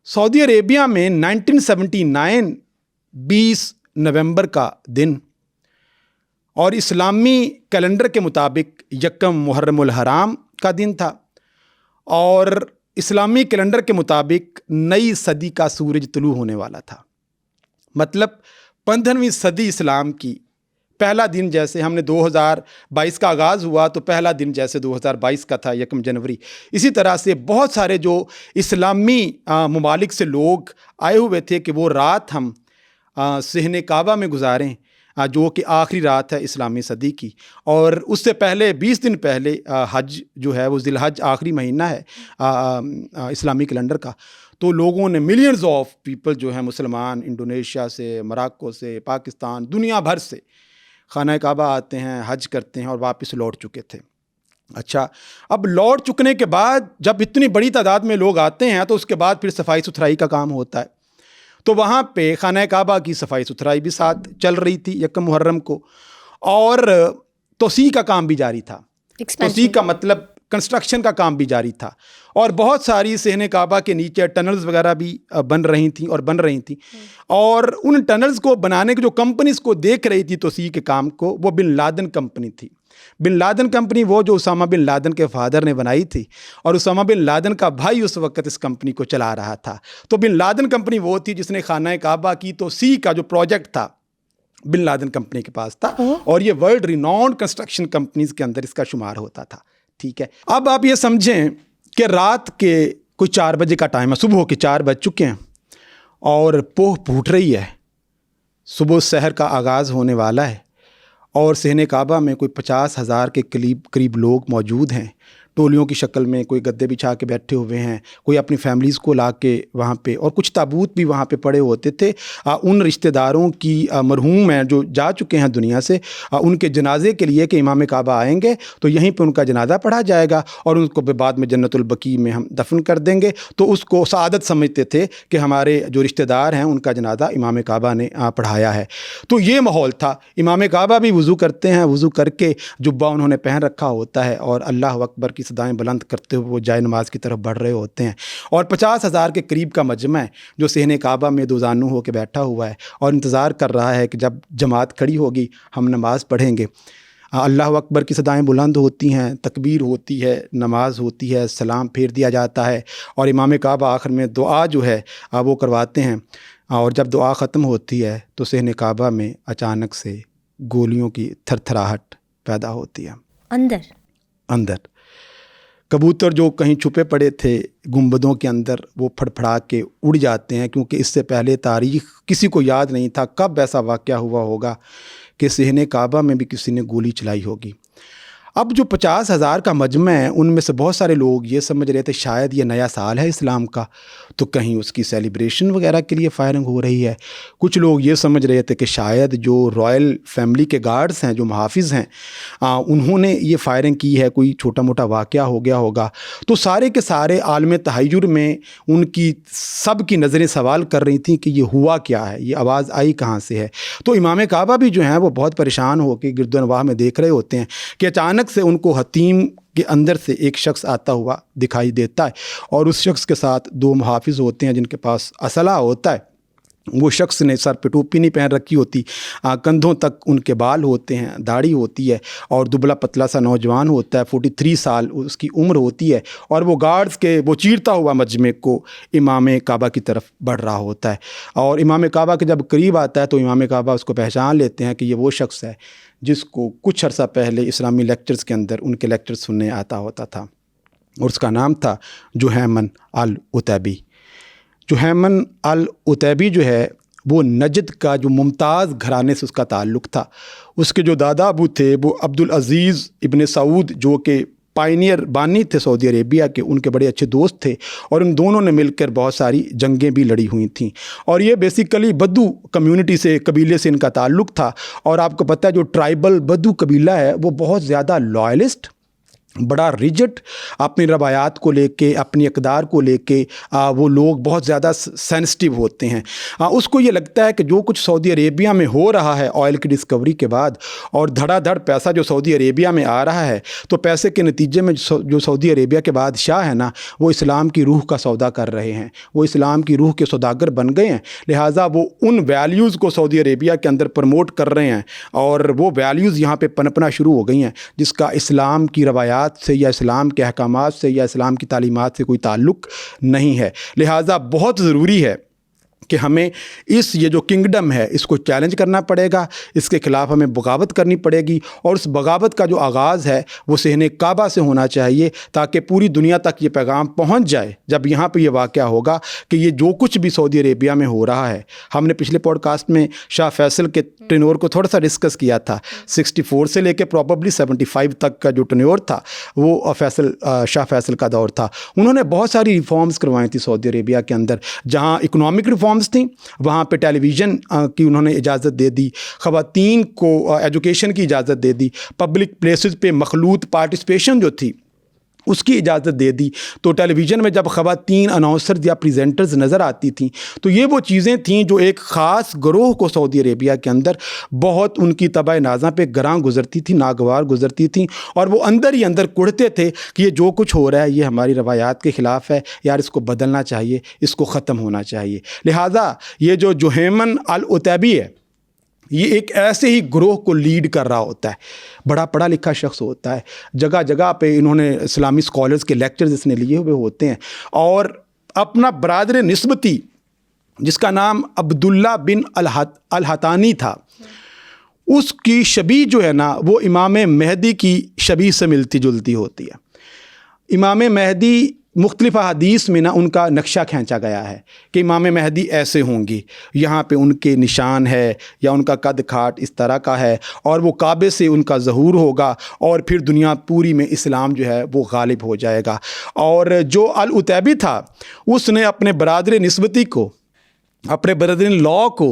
سعودی عربیہ میں 1979 20 نومبر کا دن اور اسلامی کیلنڈر کے مطابق یکم محرم الحرام کا دن تھا، اور اسلامی کیلنڈر کے مطابق نئی صدی کا سورج طلوع ہونے والا تھا۔ مطلب 15ویں صدی اسلام کی پہلا دن، جیسے ہم نے 2022 کا آغاز ہوا تو پہلا دن جیسے 2022 کا تھا یکم جنوری، اسی طرح سے بہت سارے جو اسلامی ممالک سے لوگ آئے ہوئے تھے کہ وہ رات ہم صحن کعبہ میں گزاریں، جو کہ آخری رات ہے اسلامی صدی کی، اور اس سے پہلے 20 دن پہلے حج جو ہے وہ ذی الحج آخری مہینہ ہے اسلامی کیلنڈر کا، تو لوگوں نے ملینز آف پیپل جو ہیں مسلمان انڈونیشیا سے، موراکو سے، پاکستان، دنیا بھر سے خانہ کعبہ آتے ہیں، حج کرتے ہیں اور واپس لوٹ چکے تھے۔ اچھا، اب لوٹ چکنے کے بعد جب اتنی بڑی تعداد میں لوگ آتے ہیں تو اس کے بعد پھر صفائی ستھرائی کا کام ہوتا ہے، تو وہاں پہ خانہ کعبہ کی صفائی ستھرائی بھی ساتھ چل رہی تھی یکم محرم کو، اور توسیع کا کام بھی جاری تھا۔ توسیع کا مطلب کنسٹرکشن کا کام بھی جاری تھا، اور بہت ساری صحن کعبہ کے نیچے ٹنلز وغیرہ بھی بن رہی تھیں اور ان ٹنلز کو بنانے کے جو کمپنیز کو دیکھ رہی تھی توسیع کے کام کو، وہ بن لادن کمپنی تھی۔ بن لادن کمپنی وہ جو اسامہ بن لادن کے فادر نے بنائی تھی، اور اسامہ بن لادن کا بھائی اس وقت اس کمپنی کو چلا رہا تھا۔ تو بن لادن کمپنی وہ تھی جس نے خانہ کعبہ کی توسیع کا جو پروجیکٹ تھا بن لادن کمپنی کے پاس تھا، اور یہ ورلڈ ریناؤنڈ کنسٹرکشن کمپنیز کے اندر اس کا شمار ہوتا تھا۔ ٹھیک ہے، اب آپ یہ سمجھیں کہ رات کے کوئی 4 بجے کا ٹائم ہے، صبح کے 4 بج چکے ہیں اور پوہ پھوٹ رہی ہے، صبح سحر کا آغاز ہونے والا ہے، اور صحن کعبہ میں کوئی 50,000 کے قریب لوگ موجود ہیں، ٹولیوں کی شکل میں، کوئی گدے بچھا کے بیٹھے ہوئے ہیں، کوئی اپنی فیملیز کو لا کے وہاں پہ، اور کچھ تابوت بھی وہاں پہ پڑے ہوتے تھے ان رشتہ داروں کی مرحوم ہیں جو جا چکے ہیں دنیا سے، ان کے جنازے کے لیے کہ امام کعبہ آئیں گے تو یہیں پہ ان کا جنازہ پڑھا جائے گا اور ان کو بعد میں جنت البقیع میں ہم دفن کر دیں گے۔ تو اس کو سعادت سمجھتے تھے کہ ہمارے جو رشتہ دار ہیں ان کا جنازہ امام کعبہ نے پڑھایا ہے۔ تو یہ ماحول تھا۔ امام کعبہ بھی وضو کرتے ہیں، وضو کر کے جبہ انہوں نے پہن رکھا ہوتا ہے، اور اللہ اکبر کی صدائیں بلند کرتے ہوئے وہ جائے نماز کی طرف بڑھ رہے ہوتے ہیں، اور 50,000 کے قریب کا مجمع ہے جو صحن کعبہ میں دو زانو ہو کے بیٹھا ہوا ہے اور انتظار کر رہا ہے کہ جب جماعت کھڑی ہوگی ہم نماز پڑھیں گے۔ اللہ اکبر کی صدائیں بلند ہوتی ہیں، تکبیر ہوتی ہے، نماز ہوتی ہے، سلام پھیر دیا جاتا ہے، اور امام کعبہ آخر میں دعا جو ہے وہ کرواتے ہیں، اور جب دعا ختم ہوتی ہے تو صحن کعبہ میں اچانک سے گولیوں کی تھر تھراہٹ پیدا ہوتی ہے۔ اندر کبوتر جو کہیں چھپے پڑے تھے گنبدوں کے اندر وہ پھڑ پھڑا کے اڑ جاتے ہیں، کیونکہ اس سے پہلے تاریخ کسی کو یاد نہیں تھا کب ایسا واقعہ ہوا ہوگا کہ صحن کعبہ میں بھی کسی نے گولی چلائی ہوگی۔ اب جو 50,000 کا مجمع ہے ان میں سے بہت سارے لوگ یہ سمجھ رہے تھے شاید یہ نیا سال ہے اسلام کا، تو کہیں اس کی سیلیبریشن وغیرہ کے لیے فائرنگ ہو رہی ہے۔ کچھ لوگ یہ سمجھ رہے تھے کہ شاید جو رائل فیملی کے گارڈز ہیں، جو محافظ ہیں، انہوں نے یہ فائرنگ کی ہے، کوئی چھوٹا موٹا واقعہ ہو گیا ہوگا۔ تو سارے کے سارے عالم تحیر میں ان کی سب کی نظریں سوال کر رہی تھیں کہ یہ ہوا کیا ہے، یہ آواز آئی کہاں سے ہے۔ تو امام کعبہ بھی جو ہیں وہ بہت پریشان ہو کے گرد و نواح میں دیکھ رہے ہوتے ہیں کہ اچانک سے ان کو حتیم کے اندر سے ایک شخص آتا ہوا دکھائی دیتا ہے، اور اس شخص کے ساتھ 2 محافظ ہوتے ہیں جن کے پاس اسلحہ ہوتا ہے۔ وہ شخص نے سر پہ ٹوپی نہیں پہن رکھی ہوتی، کندھوں تک ان کے بال ہوتے ہیں، داڑھی ہوتی ہے، اور دبلا پتلا سا نوجوان ہوتا ہے، 43 سال اس کی عمر ہوتی ہے، اور وہ گارڈز کے وہ چیرتا ہوا مجمع کو امام کعبہ کی طرف بڑھ رہا ہوتا ہے، اور امام کعبہ کے جب قریب آتا ہے تو امام کعبہ اس کو پہچان لیتے ہیں کہ یہ وہ شخص ہے جس کو کچھ عرصہ پہلے اسلامی لیکچرز کے اندر ان کے لیکچر سننے آتا ہوتا تھا، اور اس کا نام تھا جہیمن العتیبی۔ جہیمن العتیبی جو ہے وہ نجد کا جو ممتاز گھرانے سے اس کا تعلق تھا۔ اس کے جو دادا ابو تھے وہ عبدالعزیز ابن سعود جو کہ پائنیئر بانی تھے سعودی عربیہ کے، ان کے بڑے اچھے دوست تھے، اور ان دونوں نے مل کر بہت ساری جنگیں بھی لڑی ہوئی تھیں، اور یہ بیسیکلی بدو کمیونٹی سے، قبیلے سے ان کا تعلق تھا۔ اور آپ کو پتہ ہے جو ٹرائبل بدو قبیلہ ہے وہ بہت زیادہ لائلسٹ बड़ा रिजिड अपनी रवायात को लेके, अपनी अक़दार को लेके वो लोग बहुत ज़्यादा सेंसिटिव होते हैं। उसको ये लगता है कि जो कुछ सऊदी अरेबिया में हो रहा है ऑयल की डिस्कवरी के बाद, और धड़ाधड़ पैसा जो सऊदी अरेबिया में आ रहा है, तो पैसे के नतीजे में जो सऊदी अरेबिया के बादशाह है ना, वो इस्लाम की रूह का सौदा कर रहे हैं, वो इस्लाम की रूह के सौदागर बन गए हैं। लिहाजा वो उन वैल्यूज़ को सऊदी अरेबिया के अंदर प्रमोट कर रहे हैं, और वो वैल्यूज़ यहाँ पे पनपना शुरू हो गई हैं जिसका इस्लाम की रवायात से या इस्लाम के अहकामात से या इस्लाम की तालीमात से कोई ताल्लुक़ नहीं है। लिहाजा बहुत ज़रूरी है कि हमें ये जो किंगडम है इसको चैलेंज करना पड़ेगा, इसके ख़िलाफ़ हमें बगावत करनी पड़ेगी, और उस बगावत का जो आगाज़ है वो सहने काबा से होना चाहिए, ताकि पूरी दुनिया तक ये पैगाम पहुंच जाए। जब यहाँ पे ये वाक़या होगा कि ये जो कुछ भी सऊदी अरेबिया में हो रहा है, हमने पिछले पॉडकास्ट में शाह फैसल के टेन्योर को थोड़ा सा डिस्कस किया था। 64 से लेकर प्रॉबली 75 तक का जो टेन्योर था वो शाह फैसल का दौर था। उन्होंने बहुत सारी रिफॉर्म्स करवाई थी सऊदी अरेबिया के अंदर। जहाँ इकोनॉमिक रिफॉर्म्स थी, वहाँ पे टेलीविज़न की उन्होंने इजाज़त दे दी, ख़वातीन को एजुकेशन की इजाज़त दे दी, पब्लिक प्लेसेस पे मखलूत पार्टिसिपेशन जो थी उसकी इजाज़त दे दी। तो टेलीविज़न में जब ख़वातीन अनाउंसर्स या प्रेजेंटर्स नज़र आती थीं, तो ये वो चीज़ें थीं जो एक ख़ास गिरोह को सऊदी अरेबिया के अंदर बहुत उनकी तबाह नाज़ा पे गरां गुज़रती थी, नागवार गुज़रती थी, और वो अंदर ही अंदर कुढ़ते थे कि ये जो कुछ हो रहा है ये हमारी रवायात के ख़िलाफ़ है, यार इसको बदलना चाहिए, इसको ख़त्म होना चाहिए। लिहाजा ये जो जुहैमन अल उतैबी है, ये एक ऐसे ही ग्रोह को लीड कर रहा होता है, बड़ा पढ़ा लिखा शख्स होता है, जगह जगह पे इन्होंने इस्लामी स्कॉलर्स के लेक्चर्स इसने लिए हुए होते हैं, और अपना बरादर निस्बती जिसका नाम अब्दुल्ला बिन अल-हतानी था, उसकी शबी जो है ना वो इमाम मेहदी की शबी से मिलती जुलती होती है। इमाम मेहदी मुख्तलिफ़ हदीस में ना उनका नक्शा खींचा गया है कि इमाम मेहदी ऐसे होंगी, यहाँ पे उनके निशान है या उनका कद खाट इस तरह का है, और वो काबे से उनका ज़हूर होगा, और फिर दुनिया पूरी में इस्लाम जो है वो गालिब हो जाएगा। और जो अल उतैबी था उसने अपने बरादर निस्बती को, अपने बरादर लॉ को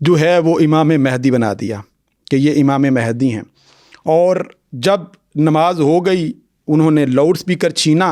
जो है वो इमाम मेहदी बना दिया कि ये इमाम मेहदी हैं। और जब नमाज हो गई, उन्होंने लाउड स्पीकर छीना,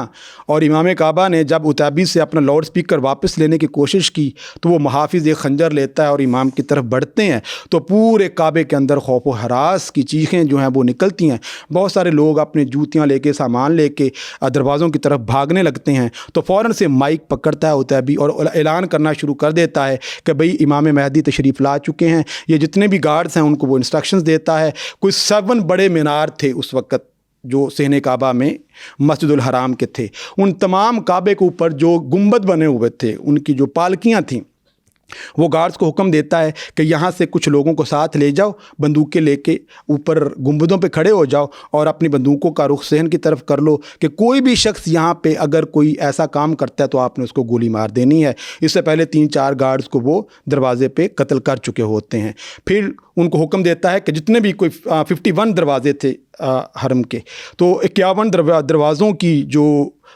और इमाम काबा ने जब उतैबी से अपना लाउड स्पीकर वापस लेने की कोशिश की तो वो मुहाफिज़ एक खंजर लेता है और इमाम की तरफ बढ़ते हैं, तो पूरे काबे के अंदर खौफ व हरास की चीखें जो हैं वो निकलती हैं। बहुत सारे लोग अपनी जूतियाँ लेके, सामान लेके दरवाज़ों की तरफ भागने लगते हैं। तो फ़ौरन से माइक पकड़ता है उतैबी और ऐलान करना शुरू कर देता है कि भाई इमाम मेहदी तशरीफ़ ला चुके हैं। ये जितने भी गार्ड्स हैं उनको वो इंस्ट्रक्शंस देता है। कोई 7 बड़े मीनार थे उस वक़्त जो सहने काबा में मस्जिदुल हराम के थे, उन तमाम काबे के ऊपर जो गुंबद बने हुए थे, उनकी जो पालकियाँ थीं, वो गार्ड्स को हुक्म देता है कि यहाँ से कुछ लोगों को साथ ले जाओ, बंदूकें लेके ऊपर गुंबदों पे खड़े हो जाओ और अपनी बंदूकों का रुख सहन की तरफ कर लो कि कोई भी शख्स यहाँ पे अगर कोई ऐसा काम करता है तो आपने उसको गोली मार देनी है। इससे पहले 3-4 गार्ड्स को वो दरवाज़े पे कत्ल कर चुके होते हैं। फिर उनको हुक्म देता है कि जितने भी कोई 51 दरवाजे थे हरम के, तो 51 दरवाज़ों की जो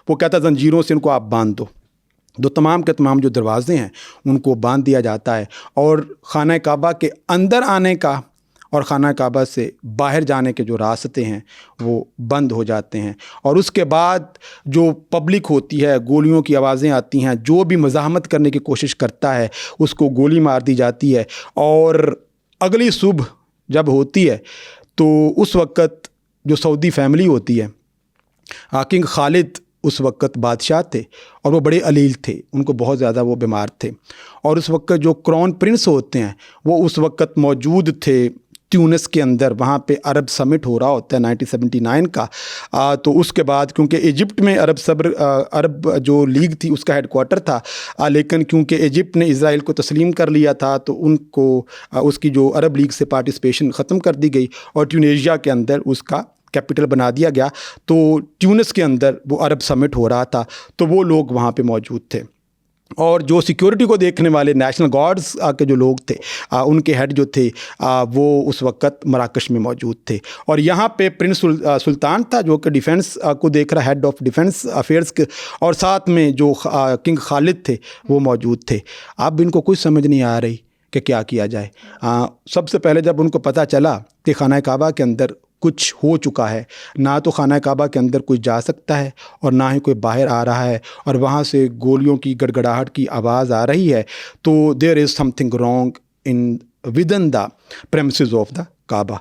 वो कहता जंजीरों से उनको आप बांध दो। तमाम के तमाम जो दरवाज़े हैं उनको बांध दिया जाता है, और खाना काबा के अंदर आने का और खाना काबा से बाहर जाने के जो रास्ते हैं वो बंद हो जाते हैं। और उसके बाद जो पब्लिक होती है, गोलियों की आवाज़ें आती हैं, जो भी मज़ाहमत करने की कोशिश करता है उसको गोली मार दी जाती है। और अगली सुबह जब होती है तो उस वक़्त जो सऊदी फैमिली होती है, किंग खालिद उस वक़्त बादशाह थे और वो बड़े अलील थे, उनको बहुत ज़्यादा वो बीमार थे, और उस वक़्त जो क्राउन प्रिंस होते हैं वो उस वक़्त मौजूद थे ट्यूनिस के अंदर। वहाँ पे अरब समिट हो रहा होता है 1979 का। तो उसके बाद क्योंकि इजिप्ट में अरब जो लीग थी उसका हेडक्वार्टर था, लेकिन क्योंकि इजिप्ट ने इज़राइल को तस्लीम कर लिया था तो उनको उसकी जो अरब लीग से पार्टिसिपेशन ख़त्म कर दी गई और ट्यूनीशिया के अंदर उसका कैपिटल बना दिया गया। तो ट्यूनिस के अंदर वो अरब समिट हो रहा था, तो वो लोग वहाँ पे मौजूद थे, और जो सिक्योरिटी को देखने वाले नेशनल गार्ड्स के जो लोग थे, उनके हेड जो थे वो उस वक़्त मराकश में मौजूद थे। और यहाँ पे प्रिंस सुल्तान था जो कि डिफेंस को देख रहा, हेड ऑफ डिफेंस अफेयर्स के, और साथ में जो किंग खालिद थे वो मौजूद थे। अब इनको कुछ समझ नहीं आ रही कि क्या किया जाए। सबसे पहले जब उनको पता चला कि खाना काबा के अंदर کچھ ہو چکا ہے، نہ تو خانہ کعبہ کے اندر کوئی جا سکتا ہے اور نہ ہی کوئی باہر آ رہا ہے، اور وہاں سے گولیوں کی گڑگڑاہٹ کی آواز آ رہی ہے، تو there is something wrong in within the premises of the Kaaba.